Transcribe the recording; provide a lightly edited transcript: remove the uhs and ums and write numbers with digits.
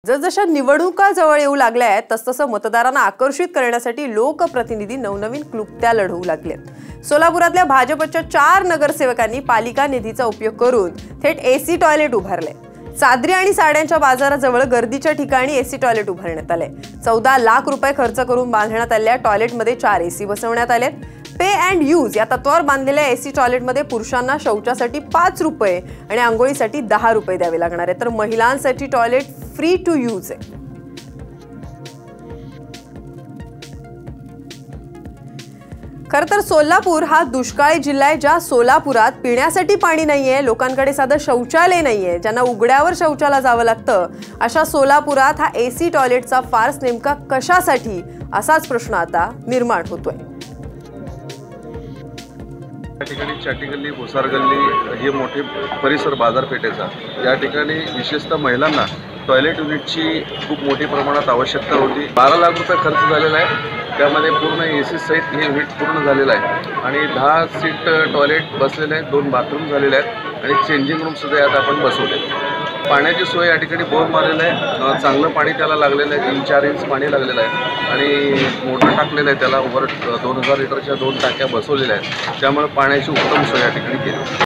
जसजशा निवडणुका जवळ येऊ लागल्या आहेत तसतसं मतदारांना आकर्षित करण्यासाठी लोकप्रतिनिधी नवनवीन क्लुप्त्या लढवू लागलेत। सोलापुरातल्या भाजपच्या 4 नगरसेवकांनी पालिका निधीचा उपयोग करून थेट एसी टॉयलेट उभारले। चादरी आणि साड्यांच्या बाजाराजवळ गर्दीच्या ठिकाणी एसी टॉयलेट उभारण्यात आले। 14 लाख रुपये खर्च करून बांधण्यात आलेल्या टॉयलेटमध्ये 4 एसी बसवण्यात आले। पे अँड यूज या तत्वावर बांधलेल्या एसी टॉयलेटमध्ये पुरुषांना शौचासाठी 5 रुपये आणि आंघोळीसाठी 10 रुपये द्यावे लागणार आहे, तर महिलांसाठी टॉयलेट फ्री टू यूज आहे। खरं तर सोलापूर हा दुष्काळी जिल्हा आहे, ज्या सोलापुरात पिण्यासाठी पाणी नाहीये, लोकांकडे साधं शौचालय नाहीये, ज्यांना उघड्यावर शौचाला जावं लागतं, अशा सोलापुरात हा एसी टॉयलेटचा फार्स नेमका कशासाठी असाच प्रश्न आता निर्माण होतोय। या ठिकाणी चाटी गल्ली, भोसार गल्ली हे मोठे परिसर बाजारपेठेचा, या ठिकाणी विशेषतः महिलांना टॉयलेट युनिटची खूप मोठी प्रमाणात आवश्यकता होती। 12 लाख रुपये खर्च झालेला आहे, त्यामध्ये पूर्ण एसी सहित हे युनिट पूर्ण झालेलं आहे आणि 10 सीट टॉयलेट बसलेले आहेत, 2 बाथरूम झालेले आहेत आणि चेंजिंग रूम सुद्धा यात आपण बसवले। पाण्याची सोय या ठिकाणी बोर मारलेलं आहे, चांगलं पाणी त्याला लागलेलं आहे, 3-4 इंच पाणी लागलेलं आहे आणि मोटर टाकलेलं आहे, त्याला ओव्हर 2000 लिटरच्या 2 टाक्या बसवलेल्या आहेत, त्यामुळे पाण्याची उत्तम सोय या ठिकाणी केली।